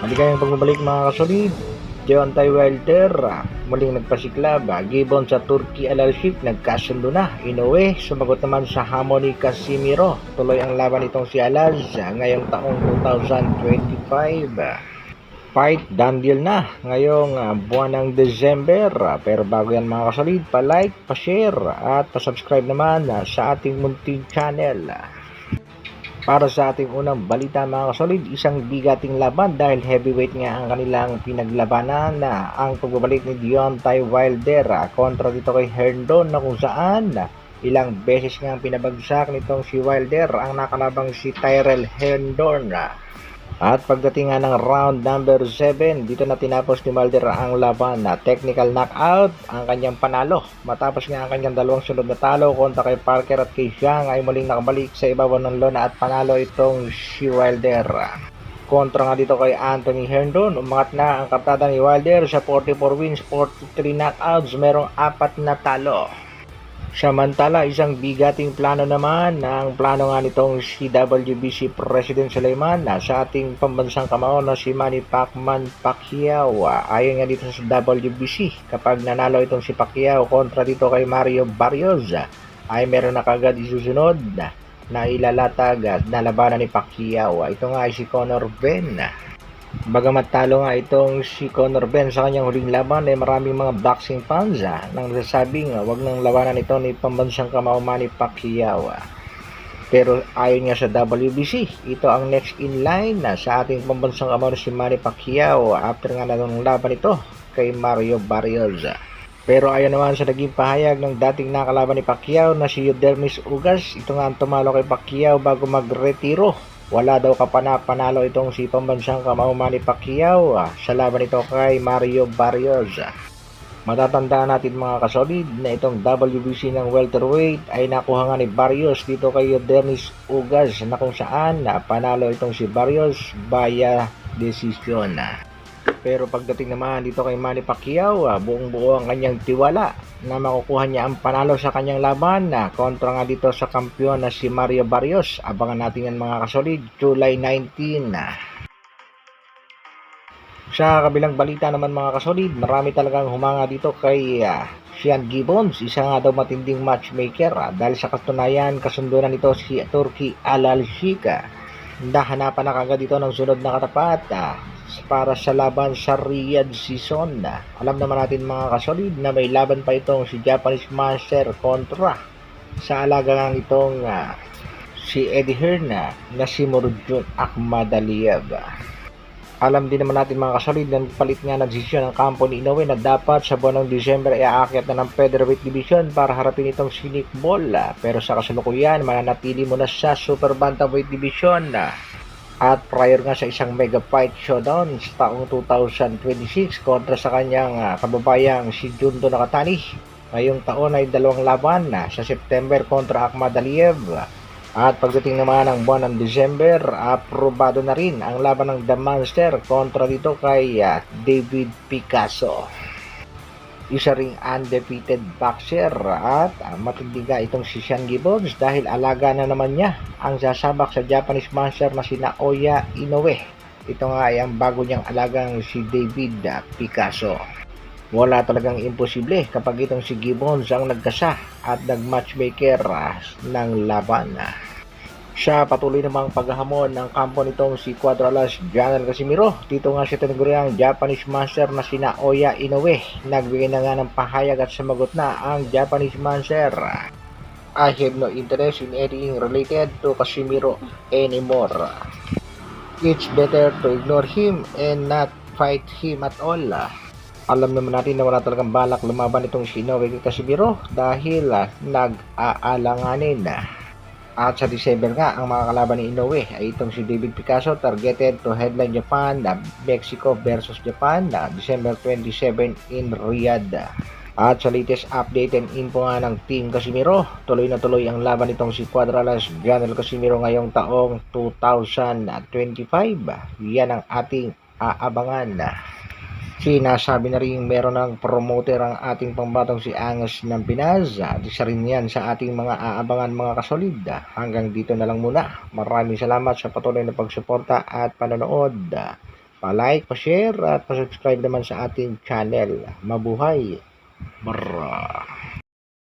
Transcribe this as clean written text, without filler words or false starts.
Maligayang pagbabalik mga kasolid. Deontay Wilder muling nagpasiklab. Gibbon sa Turkey Alalshik nagkasundo na. Inoue sumagot naman sa hamon ni Casimiro. Tuloy ang laban itong si Alaz ngayong taong 2025. Fight done deal na ngayong buwan ng December. Pero bago yan mga kasolid, pa-like, pa-share at pa-subscribe naman sa ating munting channel. Para sa ating unang balita mga kasolid, isang bigating laban dahil heavyweight nga ang kanilang pinaglabanan ang pagbabalik ni Deontay Wilder kontra dito kay Herndon na kung saan ilang beses nga ang pinabagsak nitong si Wilder ang nakalabang si Tyrell Herndon. At pagdating nga ng round number 7, dito na tinapos ni Wilder ang laban na technical knockout ang kanyang panalo. Matapos nga ang kanyang dalawang sunod na talo kontra kay Parker at kay Zhang ay muling nakabalik sa ibabaw ng lona at panalo itong si Wilder. Kontra nga dito kay Anthony Herndon, umangat na ang kartada ni Wilder sa 44 wins, 43 knockouts, merong 4 na talo. Samantala, isang bigating plano naman ang plano nga nitong si WBC President Sulaiman sa ating pambansang kamao na si Manny Pacquiao. Ayon nga dito sa WBC, kapag nanalo itong si Pacquiao kontra dito kay Mario Barrios, ay meron na kagad isusunod na ilalatag na labanan ni Pacquiao. Ito nga ay si Conor Benn. Bagamat talo nga itong si Conor Benn sa kanyang huling laban ay maraming mga boxing fans nang nagsasabing wag nang labanan ito ni pambansang kamao Manny Pacquiao. Pero ayon nga sa WBC, ito ang next in line sa ating pambansang kamao si Manny Pacquiao after nga ng laban ito kay Mario Barrios. Pero ayon naman sa naging pahayag ng dating nakalaban ni Pacquiao na si Yordenis Ugas, ito nga ang tumalo kay Pacquiao bago magretiro. Wala daw kapanalo itong si pambansang kamao Manny Pacquiao sa laban ito kay Mario Barrios. Matatandaan natin mga kasolid na itong WBC ng welterweight ay nakuha nga ni Barrios dito kay Yordenis Ugas na kung saan panalo itong si Barrios via decision. Pero pagdating naman dito kay Manny Pacquiao, buong buo ang kanyang tiwala na makukuha niya ang panalo sa kanyang laban kontra nga dito sa kampiyon na si Mario Barrios. Abangan natin yan mga kasolid, July 19. Sa kabilang balita naman mga kasolid, marami talagang humanga dito kay Sean Gibbons. Isa nga daw matinding matchmaker dahil sa katunayan kasunduran nito si Turkey Alalshik. Hanapan na kagad dito ng sunod na katapat para sa laban sa Riyadh season. Alam naman natin mga kasolid na may laban pa itong si Japanese Master kontra sa alaga nga itong si Eddie Hearn na si Murodjon Akhmadaliev. Alam din naman natin mga kasolid na palit nga ng desisyon ng kampo ni Inoue na dapat sa buwan ng December ay aakyat na ng featherweight division para harapin itong si Nick Ball. Pero sa kasalukuyan mananatili muna sa super bantamweight division. At prior nga sa isang mega fight showdown sa taong 2026 kontra sa kanyang kababayang si Jundo Nakatani. Ngayong taon ay dalawang laban sa September kontra Akhmadaliev. At pagdating naman ng buwan ng December, aprobado na rin ang laban ng The Monster kontra dito kay David Picasso. Isa ring undefeated boxer at matindi nga itong si Sean Gibbons dahil alaga na naman niya ang sasabak sa Japanese Master na si Naoya Inoue. Ito nga ay ang bago niyang alagang si David Picasso. Wala talagang imposible kapag itong si Gibbons ang nagkasa at nagmatchmaker ng laban. Siya patuloy namang paghahamon ng kampo nitong si Cuadralas Janel Casimiro. Dito nga siya tinaguriang Japanese Master na si Naoya Inoue. Nagbigay na nga ng pahayag at sumagot na ang Japanese Master. I have no interest in anything related to Casimiro anymore. It's better to ignore him and not fight him at all. Alam naman natin na wala talagang balak lumaban itong si Inoue kay Casimiro dahil nag-aalanganin. At sa December nga, ang mga kalaban ni Inoue ay itong si David Picasso targeted to headline Japan, Mexico versus Japan, December 27 in Riyadh. At sa latest update and info nga ng Team Casimiro, tuloy na tuloy ang laban nitong si Cuadralas Janel Casimiro ngayong taong 2025. Yan ang ating aabangan. Sinasabi na rin meron ng promoter ang ating pambatong si Angas ng Pinas at isa rin yan sa ating mga aabangan mga kasolid. Hanggang dito na lang muna. Maraming salamat sa patuloy na pagsuporta at panonood. Pa-like, pa-share at pa-subscribe naman sa ating channel. Mabuhay! Barra!